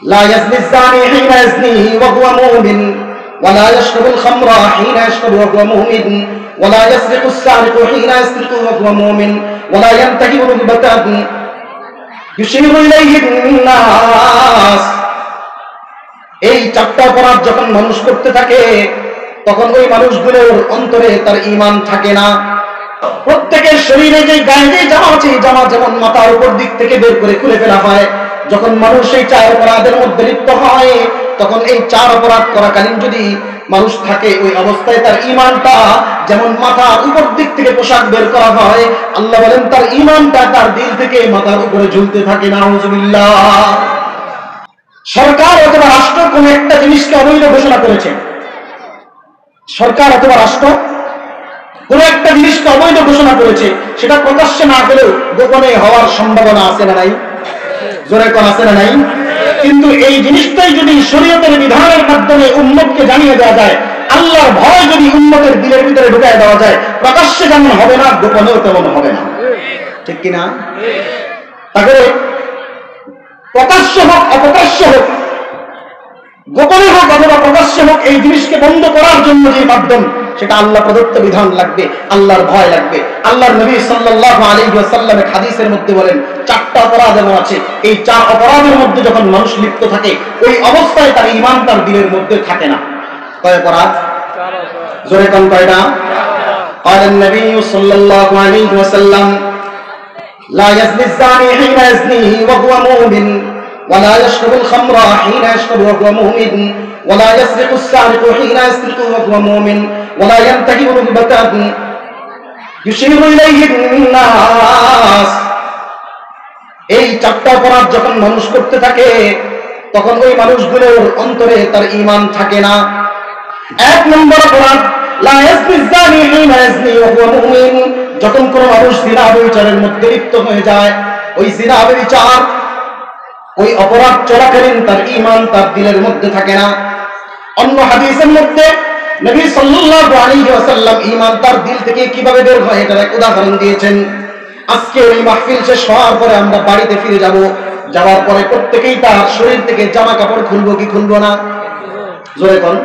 لا يزني الزاني حين يزني وهو مؤمن ولا يشرب الخمر حين يشرب وهو مؤمن ولا يسرق السارق حين يسرق وهو مؤمن ولا ينتهب رغبة يشير إليه الناس। এই চারটা অপরাধ যখন মানুষ করতে থাকে তখন ওই মানুষগুলোর অন্তরে তার ঈমান থাকে না। প্রত্যেকের শরীরে যে গায়ে যে জামা আছে জামা যেমন মাথার উপর দিক থেকে বের করে খুলে ফেলা হয়, যখন মানুষ এই চার অপরাধের মধ্যে লিপ্ত হয় তখন এই চার অপরাধ করাকালীন যদি মানুষ থাকে ওই অবস্থায় তার ঈমানটা যেমন মাথার উপর দিক থেকে পোশাক বের করা হয়, আল্লাহ বলেন তার ঈমানটা তার দিল থেকে মাথার উপরে ঝুলতে থাকে। নাউযুবিল্লাহ। সরকার অথবা রাষ্ট্র কোন একটা জিনিসকে অবৈধ ঘোষণা করেছে, সরকার অথবা রাষ্ট্র কোন একটা জিনিসকে অবৈধ ঘোষণা করেছে, সেটা প্রকাশ্যে না হলেও গোপনে হওয়ার সম্ভাবনা আছে না নাই? জোরে কোন আছে না নাই? কিন্তু এই জিনিসটাই যদি শরীয়তের বিধানের মাধ্যমে উম্মতকে জানিয়ে দেওয়া যায়, আল্লাহর ভয় যদি উম্মতের দিলের ভিতরে ঢুকায় দেওয়া যায়, প্রকাশ্যে যেমন হবে না গোপনেও তেমন হবে না। ঠিক কিনা? তাহলে প্রকাশ্য হোক অপ্রকাশ্য হোক, গোপনে হোক অথবা প্রকাশ্য হোক, এই জিনিসকে বন্ধ করার জন্য যে মাধ্যম সেটা আল্লাহ প্রদত্ত বিধান লাগবে, আল্লাহর ভয় লাগবে। আল্লাহর নবী সাল্লাল্লাহু আলাইহি ওয়াসাল্লামের হাদিসের মধ্যে বলেন চারটা অপরাধ এমন আছে, এই চার অপরাধের মধ্যে যখন মানুষ লিপ্ত থাকে ওই অবস্থায় তার ঈমান তার দিলের মধ্যে থাকে না। কয় অপরাধ? জোরে কোন কয়টা? قال النبي صلى الله عليه وسلم لا يزني الزاني حين يزني وهو مؤمن ولا يشرب الخمر حين يشرب وهو مؤمن ولا يسرق السارق حين يسرق وهو مؤمن ولا ينتهب رغبة يشير إليه الناس। এই চারটা অপরাধ যখন মানুষ করতে থাকে তখন ওই মানুষগুলোর অন্তরে তার ঈমান থাকে না। এক নম্বর অপরাধ লা ইয়াজনি যানি হিনা ইয়াজনি ওয়া হুয়া মুমিন, যখন কোন মানুষ জিনা ব্যভিচারের মধ্যে লিপ্ত হয়ে যায়, ওই জিনা ব্যভিচার ওই অপরাধ চলাকালীন তার ঈমান তার দিলের মধ্যে থাকে না। অন্য হাদিসের মধ্যে নবী সাল্লাল্লাহু আলাইহি ওয়াসাল্লাম ঈমান তার দিল থেকে কিভাবে বের হয় এটার এক উদাহরণ দিয়েছেন। আজকে এই মাহফিল শেষ হওয়ার পরে আমরা বাড়িতে ফিরে যাব, যাওয়ার পরে প্রত্যেকেই তার শরীর থেকে জামা কাপড় খুলবো কি খুলবো না? জোরে কোন?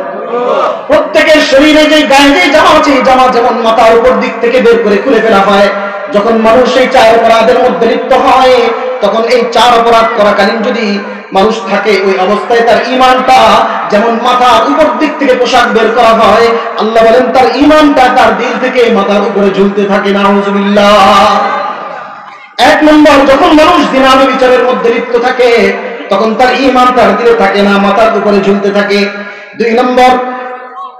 প্রত্যেকের শরীরে যে গায়ে যে জামা আছে জামা যেমন মাথার উপর দিক থেকে বের করে খুলে ফেলা হয়, যখন মানুষ এই চার অপরাধের মধ্যে লিপ্ত হয় তখন এই চার অপরাধ করাকালীন যদি মানুষ থাকে ওই অবস্থায় তার ঈমানটা যেমন মাথার উপর দিক থেকে পোশাক বের করা হয়, আল্লাহ বলেন তার ঈমানটা তার দিল থেকে মাথার উপরে ঝুলতে থাকে। নাউযুবিল্লাহ। এক নম্বর, যখন মানুষ জিনা ব্যভিচারের মধ্যে লিপ্ত থাকে তখন তার ঈমান তার দিলে থাকে না, মাথার উপরে ঝুলতে থাকে। দুই নম্বর,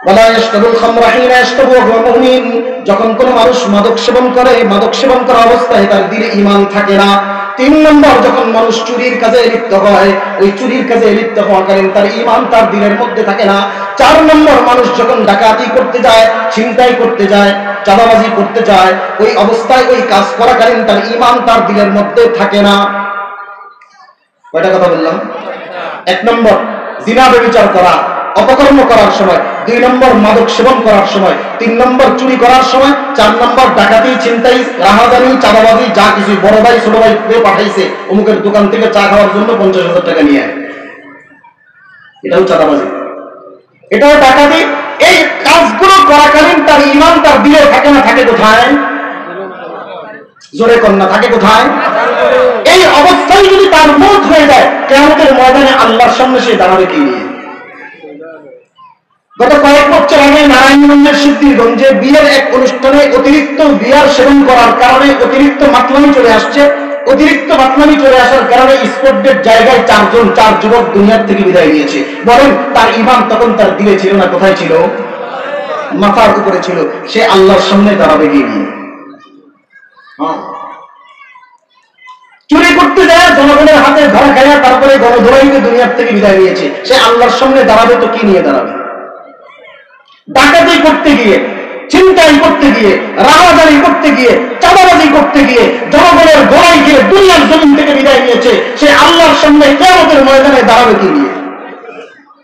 ওয়ালা ইয়াশরাবুল খামরা হিনা ইয়াশরাবু ওয়া হুয়া মুমিন, যখন কোন মানুষ মাদক সেবন করে, মাদক সেবন করা অবস্থায় তার দিলে ঈমান থাকে না। তিন নম্বর, যখন মানুষ চুরির কাজে লিপ্ত হয়, ওই চুরির কাজে লিপ্ত হওয়াকালীন তার ঈমান তার দিলের মধ্যে থাকে না। চার নম্বর, মানুষ যখন ডাকাতি করতে যায়, ছিনতাই করতে যায়, চাঁদাবাজি করতে যায়, ওই অবস্থায় ওই কাজ করাকালীন তার ঈমান তার দিলের মধ্যে থাকে না। কয়টা কথা বললাম? এক নম্বর জিনা ব্যভিচার করা, অপকর্ম করার সময়। দুই নম্বর মাদক সেবন করার সময়। তিন নম্বর চুরি করার সময়। চার নম্বর ডাকাতি, ছিনতাই, রাহাজানি, চাঁদাবাজি, যা কিছু বড় ভাই ছোট ভাই পাঠাইছে অমুকের দোকান থেকে চা খাওয়ার জন্য 50,000 টাকা নিয়ে আয়, এটাও চাঁদাবাজি, এটাও ডাকাতি। এই কাজগুলো করাকালীন তার ঈমান তার দিলে থাকে না, থাকে কোথায়? জোরে কন্যা, থাকে কোথায়? এই অবস্থায় যদি তার মওত হয়ে যায় কিয়ামতের ময়দানে আল্লাহর সামনে সে দাঁড়াবে কি নিয়ে? গত কয়েক বছর আগে নারায়ণগঞ্জের সিদ্ধিরগঞ্জে বিয়ের এক অনুষ্ঠানে অতিরিক্ত বিয়ার সেবন করার কারণে অতিরিক্ত মাতলামি চলে আসছে। অতিরিক্ত মাতলামি চলে আসার কারণে স্পটের জায়গায় চার যুবক দুনিয়ার থেকে বিদায় নিয়েছে। বলেন তার ঈমান তখন তার দিলে ছিল না, কোথায় ছিল? মাথার উপরে ছিল। সে আল্লাহর সামনে দাঁড়াবে গিয়ে নিয়ে। চুরি করতে যায়, জনগণের হাতে ধরা খায়, তারপরে গণধোলাইতে দুনিয়ার থেকে বিদায় নিয়েছে। সে আল্লাহর সামনে দাঁড়াবে তো কি নিয়ে দাঁড়াবে? ডাকাতি করতে গিয়ে, ছিনতাই করতে গিয়ে, রাহাজানি করতে গিয়ে, চাঁদাবাজি করতে গিয়ে, জনগণের গোড়ায় গিয়ে দুনিয়ার জমিন থেকে বিদায় নিয়েছে। সে আল্লাহর সামনে কিয়ামতের ময়দানে দাঁড়াবে কি নিয়ে?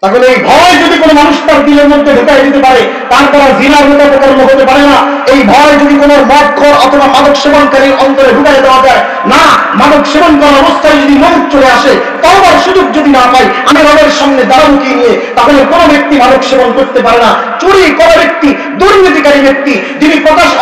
তাহলে এই ভয় যদি কোনো মানুষ তার দিলের মধ্যে ঢুকাই দিতে পারে, তারপর জিনার মতো কর্ম হতে পারে না। এই ভয় যদি কোনো মদখোর অথবা মাদক সেবনকারীর অন্তরে ঢুকাই দেওয়া যায় না, মাদক সেবন করার অবস্থায় যদি মৌত চলে আসে, তওবার সুযোগ যদি না পাই আমি রবের সামনে দাঁড়াবো কি নিয়ে, তাহলে কোনো ব্যক্তি মাদক সেবন করতে পারে না। চুরি করা ব্যক্তি, দুর্নীতিকারী ব্যক্তি, যিনি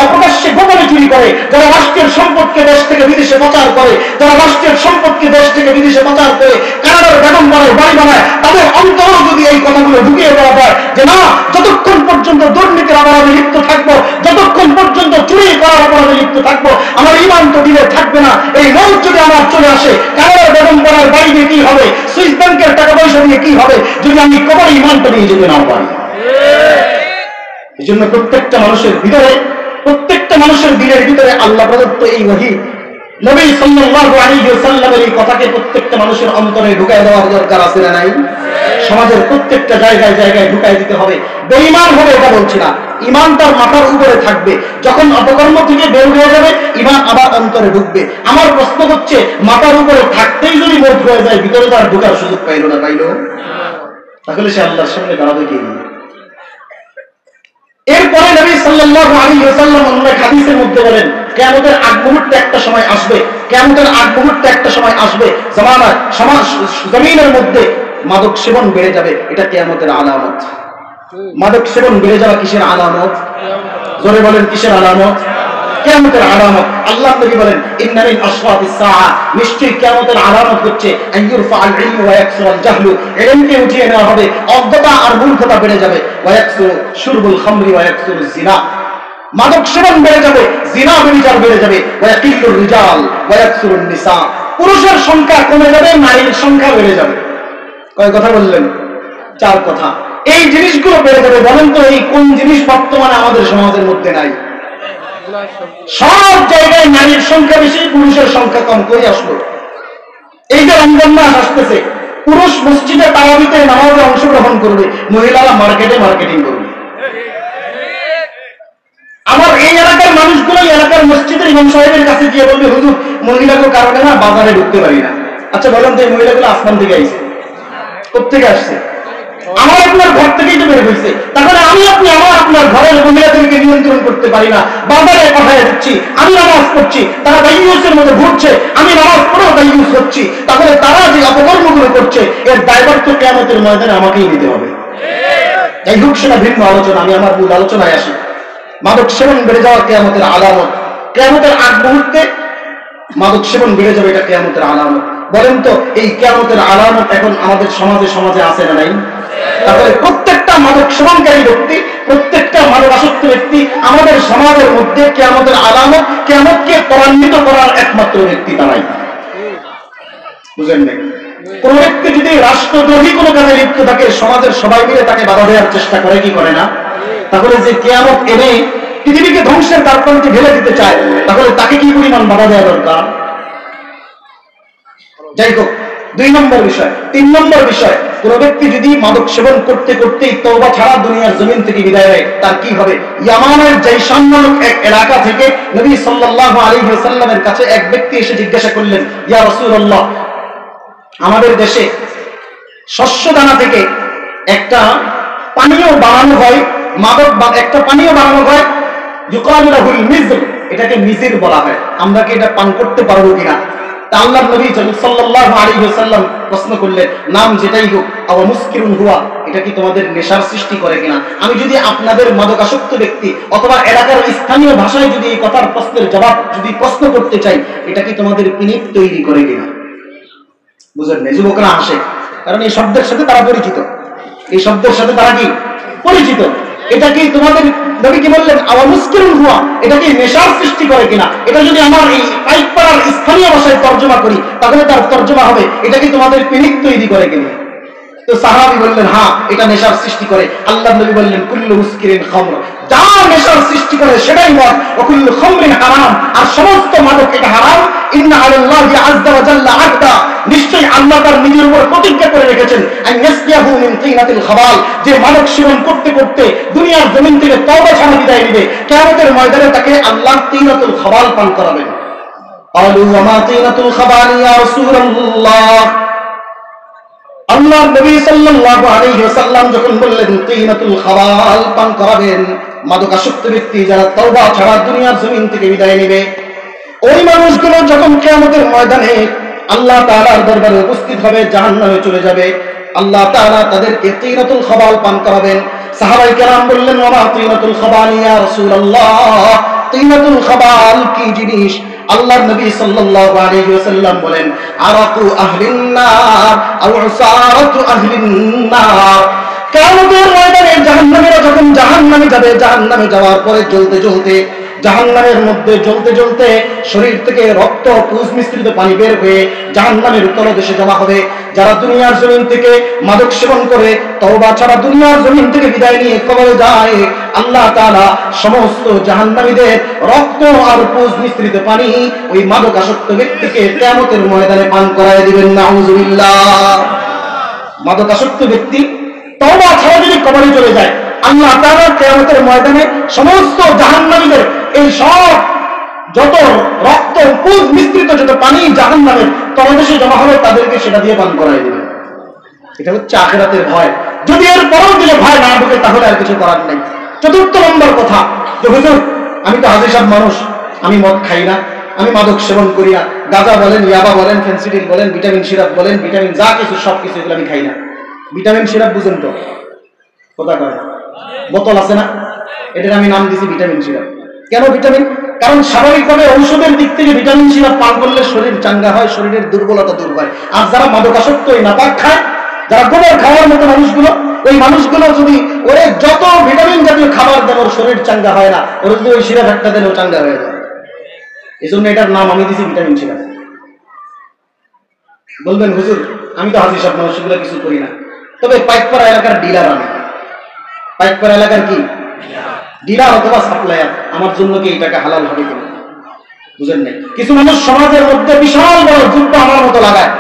অপ্রকাশ্যে গোপনে চুরি করে, যারা রাষ্ট্রের সম্পদকে দেশ থেকে বিদেশে পাচার করে, যারা রাষ্ট্রের সম্পদকে দেশ থেকে বিদেশে পাচার করে কানাডার বেগম বানায়, বাড়ি বানায়, তাদের অন্তর যদি এই কথাগুলো ঢুকিয়ে দেওয়া হয় যে না, যতক্ষণ পর্যন্ত দুর্নীতির অপরাধে লিপ্ত থাকবো, যতক্ষণ পর্যন্ত চুরি করার অপরাধে লিপ্ত থাকবো, আমার ঈমান তো দিলে থাকবে না। এই মৌত যদি আমার চলে আসে, কানাডার বেগম বানার বাড়ি দিয়ে কি হবে, সুইস ব্যাংকের টাকা পয়সা দিয়ে কি হবে, যদি আমি কবরে ঈমানটা নিয়ে যেতে না পারি। এই জন্য প্রত্যেকটা মানুষের ভিতরে, প্রত্যেকটা মানুষের দিলের ভিতরে আল্লাহ প্রদত্ত এই ওহী, নবী সাল্লাল্লাহু আলাইহি ওয়াসাল্লামের এই কথাকে প্রত্যেকটা মানুষের অন্তরে ঢুকায় দেওয়ার দরকার আছে না নাই? সমাজের প্রত্যেকটা জায়গায় জায়গায় ঢুকাই দিতে হবে। বেঈমান হবে এটা বলছি না, ঈমান তার মাথার উপরে থাকবে, যখন অপকর্ম থেকে বের হয়ে যাবে ঈমান আবার অন্তরে ঢুকবে। আমার প্রশ্ন হচ্ছে, মাথার উপরে থাকতেই যদি মৌত হয়ে যায়, ভিতরে তার ঢোকার সুযোগ পাইল না, পাইল, তাহলে সে আল্লাহর সামনে দাঁড়াবে কি? এরপরে নবী সাল্লাল্লাহু আলাইহি ওয়াসাল্লাম অন্য হাদিসের মধ্যে বলেন, কিয়ামতের আগ মুহূর্তে একটা সময় আসবে, কিয়ামতের আগ মুহূর্তে একটা সময় আসবে, জমিনের মধ্যে মাদক সেবন বেড়ে যাবে, এটা কিয়ামতের আলামত। মাদক সেবন বেড়ে যাওয়া কিসের আলামত? জোরে বলেন কিসের আলামত? কিয়ামতের আলামত। আল্লাহ নবী বলেন, ইন্না মিন আশরাতিস সাআ, নিশ্চয়ই কিয়ামতের আলামত হচ্ছে আইয়ুরফাআল ইলমু ওয়া ইয়াকসুরাল জাহলু, ইলমকে উঠিয়ে নেওয়া হবে, অজ্ঞতা আর মূর্খতা বেড়ে যাবে, ওয়া ইয়াকসুরু শুরবুল খামরি ওয়া ইয়াকসুরুজ জিনা, মাদক সেবন বেড়ে যাবে, জিনা ব্যভিচার বেড়ে যাবে, ওয়া ইয়াকিল্লুর রিজাল ওয়া ইয়াকসুরুন নিসা, পুরুষের সংখ্যা কমে যাবে, নারীর সংখ্যা বেড়ে যাবে। কয় কথা বললেন? চার কথা। এই জিনিসগুলো বেড়ে যাবে। বলেন তো এই কোন জিনিস বর্তমানে আমাদের সমাজের মধ্যে নাই? সব জায়গায় নারীর সংখ্যা বেশি, পুরুষের সংখ্যা কম। করে আসলো এই যে রমজান মাস আসতেছে, পুরুষ মসজিদে তারাবিতে নামাজে অংশগ্রহণ করবে, মহিলারা মার্কেটে মার্কেটিং করবে। আমার এই এলাকার মানুষগুলো এলাকার মসজিদের ইমাম সাহেবের কাছে গিয়ে বলবে, হুজুর মহিলাগুলো কারণে না বাজারে ঢুকতে পারি না। আচ্ছা বলেন তো এই মহিলাগুলো আসমান থেকে আইছে? কোথেকে আসছে? আমার আপনার ঘর থেকেই তো বের হয়েছে। তাহলে আমি আপনি আমার আপনার ঘরের মহিলাদেরকে নিয়ন্ত্রণ করতে পারি না, বাজারে পাঠায় দিচ্ছি, আমি নামাজ পড়ছি, তারা দায়ুসের মধ্যে ঘুরছে, আমি নামাজ পড়েও দায়ুস হচ্ছি, তাহলে তারা যে অপকর্মগুলো করছে এর দায়ভার তো কিয়ামতের ময়দানে আমাকেই নিতে হবে। যাই হোক, সেটা ভিন্ন আলোচনা, আমি আমার মূল আলোচনায় আসি। মাদক সেবন বেড়ে যাওয়া কিয়ামতের আলামত। কিয়ামতের আগ মুহূর্তে মাদক সেবন বেড়ে যাবে, এটা কিয়ামতের আলামত। বলেন তো এই কিয়ামতের আলামত এখন আমাদের সমাজে সমাজে আছে না নাই? তাহলে প্রত্যেকটা মাদক সেবনকারী ব্যক্তি, প্রত্যেকটা মাদকাসক্ত ব্যক্তি আমাদের সমাজের মধ্যে কিয়ামতের আলামত, কিয়ামতকে ত্বরান্বিত করার একমাত্র ব্যক্তি তারাই। বুঝলেন না? কোন ব্যক্তি যদি রাষ্ট্রদ্রোহী কোনো কাজে লিপ্ত থাকে, সমাজের সবাই মিলে তাকে বাধা দেওয়ার চেষ্টা করে কি করে না? তাহলে যে কিয়ামত এনে পৃথিবীকে ধ্বংসের দ্বারপ্রান্তে ঢেলে দিতে চায়, তাহলে তাকে কি পরিমাণ বাধা দেওয়া দরকার? যাই হোক, 2 নম্বর বিষয়। 3 নম্বর বিষয়, কোন ব্যক্তি যদি মাদক সেবন করতে করতেই তওবা ছাড়া দুনিয়ার জমিন থেকে বিদায় নেয়, তার কি হবে? ইয়ামানের জাইশান নামক এক এলাকা থেকে নবী সাল্লাল্লাহু আলাইহি ওয়াসাল্লামের কাছে এক ব্যক্তি এসে জিজ্ঞাসা করলেন, ইয়া রাসূলুল্লাহ, আমাদের দেশে শস্য দানা থেকে একটা পানীয় বানানো হয়, মাদক বা একটা পানীয় বানানো হয়, ইউকালু লাহুল মিজর, এটাকে মিজির বলা হয়, আমরা কি এটা পান করতে পারবো কিনা? তা আল্লাহর নবী সাল্লাল্লাহু আলাইহি ওয়াসাল্লাম প্রশ্ন করলেন, নাম যেটাই হোক, আওয়া মুসকিরুন হুয়া, এটা কি তোমাদের নেশার সৃষ্টি করে কিনা? আমি যদি আপনাদের মাদকাসক্ত ব্যক্তি অথবা এলাকার স্থানীয় ভাষায় যদি এই কথার প্রশ্নের জবাব যদি প্রশ্ন করতে চাই, এটা কি তোমাদের পিনিক তৈরি করে কিনা? বুঝলেন না? যুবকরা আসে, কারণ এই শব্দের সাথে তারা পরিচিত, এই শব্দের সাথে তারা কি পরিচিত। এটা কি তোমাদের, নবী কি বললেন, আওয়া মুসকিরুন হুয়া, এটা কি নেশার সৃষ্টি করে কিনা? এটা যদি আমার এই পাইকপাড়ার স্থানীয় ভাষায় তর্জমা করি, তাহলে তার তর্জমা হবে, এটা কি তোমাদের পিনিক তৈরি করে কিনা? তো সাহাবী বললেন, হ্যাঁ, এটা নেশার সৃষ্টি করে। আল্লাহর নবী বললেন, কুল্লু মুসকিরিন খামর, যা নেশার সৃষ্টি করে সেটাই মদ, ওয়া কুল্লু খামরিন হারাম, আর সমস্ত মাদক এটা হারাম। ইন্না আলাল্লাহি আযযা ওয়া জাল্লা আদা, নিশ্চয়ই আল্লাহ তার নিজের উপর প্রতিজ্ঞা করে রেখেছেন, আন ইয়াসকিয়াহু মিন তিনাতিল খাবাল, যে মাদক সেবন করতে করতে দুনিয়ার জমিন থেকে তওবা ছাড়া বিদায় নেবে, কিয়ামতের ময়দানে তাকে আল্লাহ তিনাতুল খাবাল পান করাবেন। ক্বালু ওয়া মা তিনাতুল খাবাল ইয়া রাসূলুল্লাহ, আল্লাহ নবী সাল্লাল্লাহু আলাইহি ওয়াসাল্লাম যখন বললেন তিনাতুল খাবাল পান করাবেন, মাদকাসক্ত ব্যক্তি যারা তওবা ছাড়া দুনিয়ার জমিন থেকে বিদায় নেবে, ওই মানুষগুলো যখন কিয়ামতের ময়দানে আল্লাহ তাআলার দরবারে উপস্থিত হবে, জাহান্নামে চলে যাবে। আল্লাহ তাআলা তাদেরকে তিনাতুল খাবাল পান করাবেন। সাহাবায়ে কেরাম বললেন, ওয়া মা তিনাতুল খাবাল ইয়া রাসূলুল্লাহ, তিনাতুল খাবাল কি জিনিস? আল্লাহর নবী সাল্লাল্লাহু আলাইহি ওয়াসাল্লাম বলেন, আরাকু আহলিন নার আও উসারাতু আহলিন নার। কিয়ামতের ময়দানে জাহান্নামীরা যখন জাহান্নামে যাবে, জাহান্নামে যাওয়ার পরে জ্বলতে জ্বলতে, জাহান্নামের মধ্যে জ্বলতে জ্বলতে শরীর থেকে রক্ত পুজ মিশ্রিত পানি বের হয়ে জাহান্নামের তলদেশে জমা হবে। যারা দুনিয়ার জমিন থেকে মাদক সেবন করে তওবা ছাড়া দুনিয়ার জমিন থেকে বিদায় নিয়ে কবরে যায়, আল্লাহ তাআলা সমস্ত জাহান্নামীদের রক্ত আর পুজ মিশ্রিত পানি ওই মাদকাসক্ত ব্যক্তিকে কিয়ামতের ময়দানে পান করায় দিবেন। নাউযুবিল্লাহ। মাদকাসক্ত ব্যক্তি তওবা ছাড়া যদি কবরে চলে যায়, আল্লাহ তাআলা কিয়ামতের ময়দানে সমস্ত জাহান্নামীদের এই সব যত রক্ত পুজ মিশ্রিত যত পানি জাহান্নামের তলদেশে জমা হবে, তাদেরকে সেটা দিয়ে পান করাই দেবে। এটা হচ্ছে আখিরাতের ভয়। যদি এর পরেও দিলে ভয় না ঢুকে, তাহলে আর কিছু করার নেই। চতুর্থ নম্বর কথা যে হুজুর, আমি তো হাজী সাহেব মানুষ, আমি মদ খাই না, আমি মাদক সেবন করি না, গাঁজা বলেন, ইয়াবা বলেন, ফেন্সিডিল বলেন, ভিটামিন সিরাপ বলেন, ভিটামিন যা কিছু সব কিছু এগুলো আমি খাই না। ভিটামিন সিরাপ বুঝেন তো? কথা কয় বোতল আছে না, এটার আমি নাম দিয়েছি ভিটামিন সিরাপ। কেন ভিটামিন? কারণ স্বাভাবিকভাবে ঔষধের দিক থেকে ভিটামিন সিরাপ পান করলে শরীর চাঙ্গা হয়, শরীরের দুর্বলতা দূর হয়। আর যারা মাদকাসক্ত ওই নাপাক খায়, যারা গোবর খাওয়ার মতো মানুষগুলো, ওই মানুষগুলো যদি ওরে যত ভিটামিন জাতীয় খাবার দেন, ওর শরীর চাঙ্গা হয় না। ওর যদি ওই সিরাপ একটা দেন, ও চাঙ্গা হয়ে যায়। এই জন্য এটার নাম আমি দিয়েছি ভিটামিন সিরাপ। বলবেন হুজুর, আমি তো হাজী সাহেব মানুষ, সেগুলো কিছু করি না। তবে পাইকপাড়া এলাকার ডিলার আমি। পাইকপাড়া এলাকার কি ডিলার অথবা সাপ্লায়ার, আমার জন্য কি এই টাকা হালাল হবে কিনা বুঝেন নাই। কিছু মানুষ সমাজের মধ্যে বিশাল বড় যুদ্ধ আমার মতো লাগায়,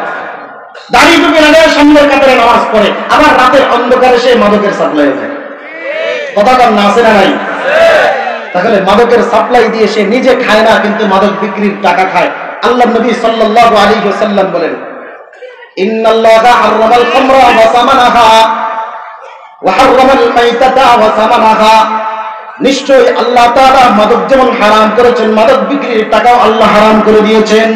দাড়ি টুপি লাগায়, সামনের কাতারে নামাজ পড়ে, আবার রাতের অন্ধকারে সে মাদকের সাপ্লাই দেয়। কথা কম না, আছে না নাই? তাহলে মাদকের সাপ্লাই দিয়ে সে নিজে খায় না, কিন্তু মাদক বিক্রির টাকা খায়। আল্লাহ নবী সাল্লাল্লাহু আলাইহি ওয়াসাল্লাম বলেন, ইন্নাল্লাহা হারামাল খামরা ওয়া সামানাহা ওয়া হারামাল মাইতাতা ওয়া সামানাহা। নিশ্চয়ই আল্লাহ তাআলা মাদক যেমন হারাম করেছেন, মাদক বিক্রির টাকাও আল্লাহ হারাম করে দিয়েছেন।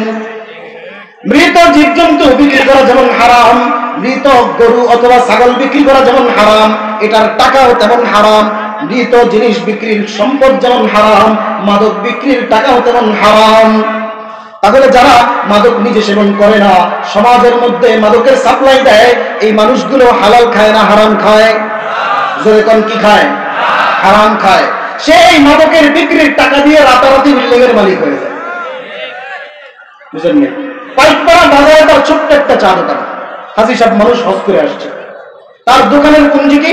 মৃত জীবজন্তু বিক্রি করা যেমন হারাম, মৃত গরু অথবা ছাগল বিক্রি করা যেমন হারাম, এটার টাকাও তেমন হারাম। মৃত জিনিস বিক্রির সম্পদ যেমন হারাম, মাদক বিক্রির টাকাও তেমন হারাম। তাহলে যারা মাদক নিজে সেবন করে না, সমাজের মধ্যে মাদকের সাপ্লাই দেয়, এই মানুষগুলো হালাল খায় না হারাম খায়? জোরে কোন কি খায়? হারাম খায়। সেই মাদকের বিক্রির টাকা দিয়ে রাতারাতি বিল্ডিং এর মালিক হয়ে যায়। বুঝলেন? পাইকপাড়া বাজারে তার ছোট্ট একটা চা দোকান, হাজী সাহেব মানুষ হজ করে আসছে, তার দোকানের পুঁজি কি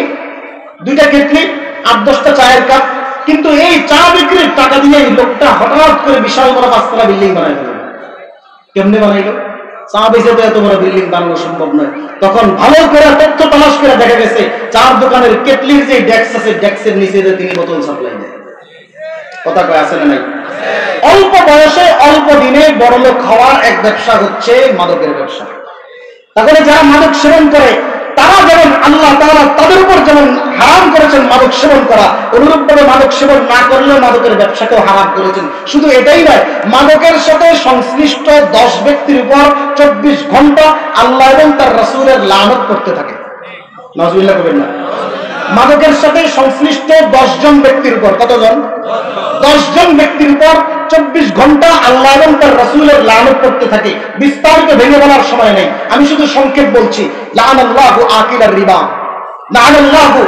2টা কেটলি, 8-10টা চায়ের কাপ। কিন্তু এই চা বিক্রির টাকা দিয়ে এই লোকটা হঠাৎ করে বিশাল বড় 5তলা বিল্ডিং বানাই ফেলল। কেমনে বানাইলো? চা বেচে তো এত বড় বিল্ডিং বানানো সম্ভব নয়। তখন ভালো করে তথ্য তালাশ করে দেখা গেছে, চার দোকানের কেটলির যে ডেস্ক আছে, ডেস্কের নিচে তিনি বোতল সাপ্লাই দেয়। কথা কয় আছে না নাই? অল্প বয়সে অল্প দিনে বড়লোক হওয়ার এক ব্যবসা হচ্ছে মাদকের ব্যবসা। তাহলে যারা মাদক সেবন করে, তারা যেমন আল্লাহ তাআলা তাদের উপর যেমন হারাম করেছেন মাদক সেবন করা, অনুরূপভাবে মাদক সেবন না করলেও মাদকের ব্যবসাকেও হারাম করেছেন। শুধু এটাই নয়, মাদকের সাথে সংশ্লিষ্ট 10 ব্যক্তির উপর 24 ঘন্টা আল্লাহ এবং তার রাসূলের লানত করতে থাকে। নাউযুবিল্লাহ করবেন না। মাদকের সাথে সংশ্লিষ্ট 10 জন ব্যক্তির উপর, কতজন? 10 জন ব্যক্তির উপর 24 ঘন্টা আল্লাহ এবং তার রাসূলের লানত করতে থাকে। বিস্তারিত ভেঙে বলার সময় নেই, আমি শুধু সংক্ষেপ বলছি। লাআনাল্লাহু আকিলার রিবা, লাআনাল্লাহু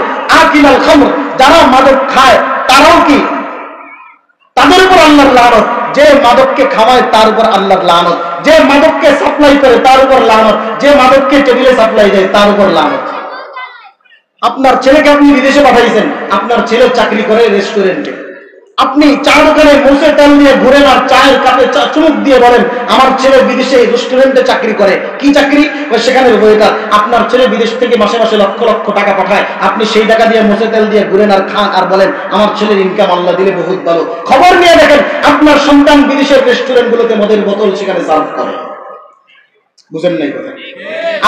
আকিলাল খামর। যারা মাদক খায় তারাও কি, তাদের উপর আল্লাহর লানত। যে মাদককে খাওয়ায় তার উপর আল্লাহর লানত, যে মাদককে সাপ্লাই করে তার উপর লানত, যে মাদককে টেবিলে সাপ্লাই দেয় তার উপর লানত। আপনার ছেলেকে আপনি বিদেশে পাঠাইছেন, আপনার ছেলে চাকরি করে রেস্টুরেন্টে, আপনি চা দোকানে মুছে তেল দিয়ে ঘুরেন আর চায়ের কাপে চুমুক দিয়ে বলেন আমার ছেলে বিদেশে রেস্টুরেন্টে চাকরি করে। কি চাকরি? সেখানে ওয়েটার। আপনার ছেলে বিদেশ থেকে মাসে মাসে লক্ষ লক্ষ টাকা পাঠায়, আপনি সেই টাকা দিয়ে মুছে তেল দিয়ে ঘুরেন আর খান আর বলেন আমার ছেলের ইনকাম আল্লাহ দিলে বহুত ভালো। খবর নিয়ে দেখেন আপনার সন্তান বিদেশের রেস্টুরেন্টগুলোতে মদের বোতল সেখানে সার্ভ করে। বুঝেন নাই কথা?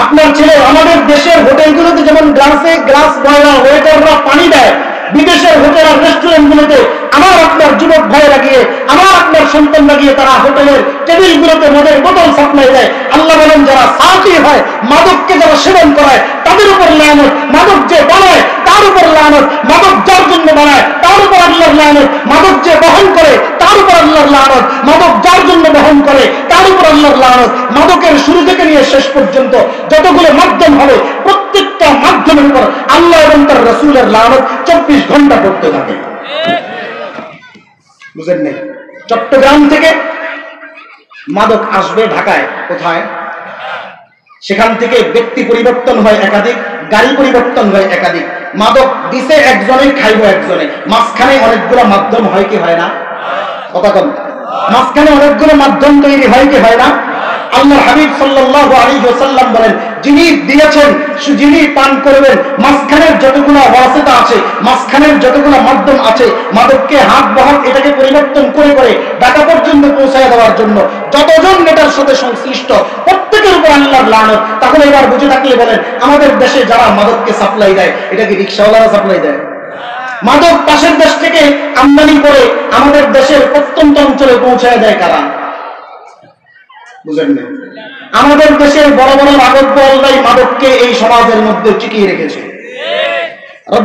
আপনার ছেলে আমাদের দেশের হোটেলগুলোতে যেমন গ্লাসে গ্লাস বয়রা ওয়েটাররা পানি দেয়, বিদেশের হোটেল আর রেস্টুরেন্টগুলোতে আমার আপনার যুবক ভাইরা গিয়ে, আমার আপনার সন্তানরা গিয়ে তারা হোটেলের টেবিলগুলোতে মদের বোতল সাপ্লাই দেয়। আল্লাহ বলেন যারা সাথী হয়, মাদককে যারা সেবন করায় তাদের উপর লানত, মাদক যে বানায় তার উপর লানত, মাদক যার জন্য বানায় তার উপর আল্লাহর লানত, মাদক যে বহন করে তার উপর আল্লাহর লানত, মাদক যার জন্য বহন করে তার উপর আল্লাহর লানত। মাদকের শুরু থেকে নিয়ে শেষ পর্যন্ত যতগুলো মাধ্যম হবে প্রত্যেকটা মাধ্যমের উপর আল্লাহ এবং তার রাসূলের লানত 24 ঘন্টা পড়তে থাকে। বুঝেন নাই? চট্টগ্রাম থেকে মাদক আসবে ঢাকায়, কোথায়? সেখান থেকে ব্যক্তি পরিবর্তন হয় একাধিক, গাড়ি পরিবর্তন হয় একাধিক, মাদক দিছে একজনে, খাইব একজনে, মাঝখানে অনেকগুলো মাধ্যম হয় কি হয় না? কথা কম। মাঝখানে অনেকগুলো মাধ্যম তৈরি হয় কি হয় না? আল্লাহর হাবিব সাল্লাল্লাহু আলাইহি ওয়াসাল্লাম বলেন, যিনি দিয়েছেন যিনি পান করবেন, মাঝখানের যতগুলো ওয়াসিতা আছে, মাঝখানের যতগুলো মাধ্যম আছে, মাদককে হাত বহন এটাকে পরিবর্তন করে করে ঢাকা পর্যন্ত পৌঁছায় দেওয়ার জন্য যতজন এটার সাথে সংশ্লিষ্ট প্রত্যেকের উপর আল্লাহর লানত। তাহলে এবার বুঝে থাকলে বলেন, আমাদের দেশে যারা মাদককে সাপ্লাই দেয় এটা কি রিকশাওয়ালারা সাপ্লাই দেয়? মাদক পাশের দেশ থেকে আমদানি করে আমাদের দেশের প্রত্যন্ত অঞ্চলে পৌঁছায় দেয় কারা? বুঝেন না? আমাদের দেশের বড় বড় মাদক দলরাই মাদককে এই সমাজের মধ্যে টিকিয়ে রেখেছে।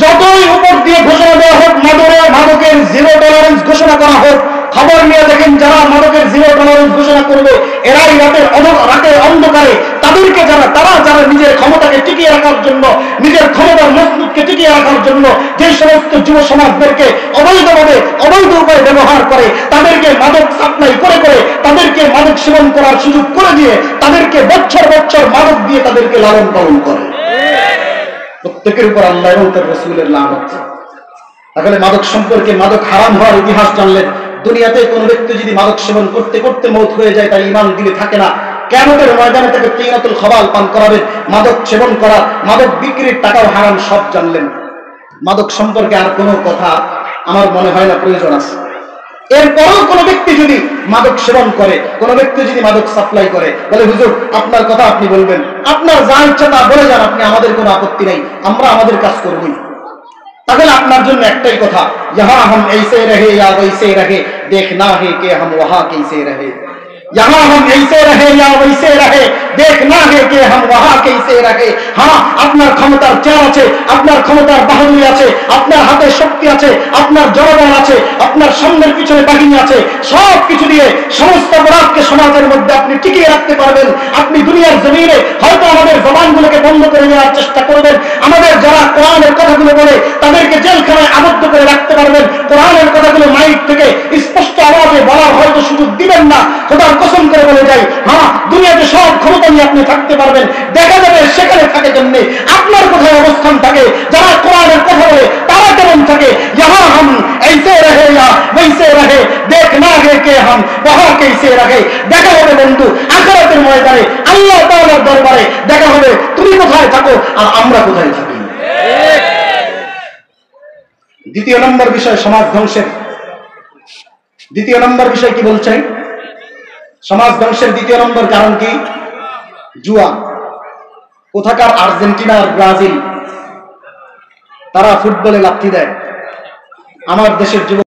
যতই উপর দিয়ে ঘোষণা দেওয়া হোক মাদকের 0 টলারেন্স ঘোষণা করা হোক, খবর নিয়ে দেখেন যারা মাদকের 0 টলারেন্স ঘোষণা করবে এরাই রাতের অন্ধকারে তাদেরকে যারা নিজের ক্ষমতাকে টিকিয়ে রাখার জন্য, নিজের ক্ষমতার মজবুতকে টিকিয়ে রাখার জন্য যে সমস্ত যুব সমাজদেরকে অবৈধভাবে অবৈধ উপায়ে ব্যবহার করে, তাদেরকে মাদক সাপ্লাই করে করে তাদেরকে মাদক সেবন করার সুযোগ করে দিয়ে তাদেরকে বছর বছর মাদক দিয়ে তাদেরকে লালন পালন করে, প্রত্যেকের উপর আল্লাহ এবং তার রাসূলের লানত। তাহলে মাদক সম্পর্কে, মাদক হারাম হওয়ার ইতিহাস জানলেন। দুনিয়াতে কোন ব্যক্তি যদি মাদক সেবন করতে করতে মওত হয়ে যায় তার ঈমান দিলে থাকে না, কিয়ামতের ময়দানে তাকে তিনাতুল খবাল পান করাবেন। মাদক সেবন করা, মাদক বিক্রির টাকাও হারাম, সব জানলেন। মাদক সম্পর্কে আর কোনো কথা আমার মনে হয় না প্রয়োজন আছে। এরপরও কোনো ব্যক্তি যদি মাদক সেবন করে, কোনো ব্যক্তি যদি মাদক সাপ্লাই করে, বলে হুজুর আপনার কথা আপনি বলবেন, আপনার যা ইচ্ছা তা বলে যান, আপনি আমাদের কোনো আপত্তি নেই, আমরা আমাদের কাজ করবই। তাহলে আপনার জন্য একটাই কথা, यहाँ हम ऐसे रहे या वैसे रहे, देखना है कि हम वहां कैसे रहे। यहाँ हम ऐसे रहे या वैसे रहे, देखना है कि हम वहां कैसे रहे। हाँ, আপনার ক্ষমতার চেয়ার আছে, আপনার ক্ষমতার বাহুল্য আছে, আপনার হাতে শক্তি আছে, আপনার জনগণ আছে, আপনার সামনের পিছনে বাহিনী আছে, সব কিছু দিয়ে সমস্ত অপরাধকে সমাজের মধ্যে আপনি টিকিয়ে রাখতে পারবেন। আপনি দুনিয়ার জমিনে হয়তো আমাদের জবানগুলোকে বন্ধ করে দেওয়ার চেষ্টা করবেন, আমাদের যারা কোরআনের কথাগুলো বলে তাদেরকে জেলখানায় আবদ্ধ করে রাখতে পারবেন, কোরআনের কথাগুলো মাইক থেকে স্পষ্ট আওয়াজে বলার হয়তো সুযোগ দিবেন না। খোদার কসম করে বলে যাই, হ্যাঁ, দুনিয়াতে সব ক্ষমতা নিয়ে আপনি থাকতে পারবেন, দেখা যাবে সেখানে থাকে কেমনে, আপনার কোথায় অবস্থান থাকে, যারা কোরআনের কথা বলে তারা কেমন থাকে। यहाँ हम ऐसे रहे या वैसे रहे, देखना है कि हम वहां कैसे रहे। দেখা হবে বন্ধু আখিরাতের ময়দানে, আল্লাহ তাআলার দরবারে দেখা হবে, তুমি কোথায় থাকো আর আমরা কোথায় থাকি। দ্বিতীয় নম্বর বিষয় সমাজ ধ্বংসের। দ্বিতীয় নম্বর বিষয় কি বলছেন? সমাজ ধ্বংসের দ্বিতীয় নম্বর কারণ কি? জুয়া। কোথাকার আর্জেন্টিনা আর ব্রাজিল, তারা ফুটবলে লাথি দেয়, আমার দেশের যুবক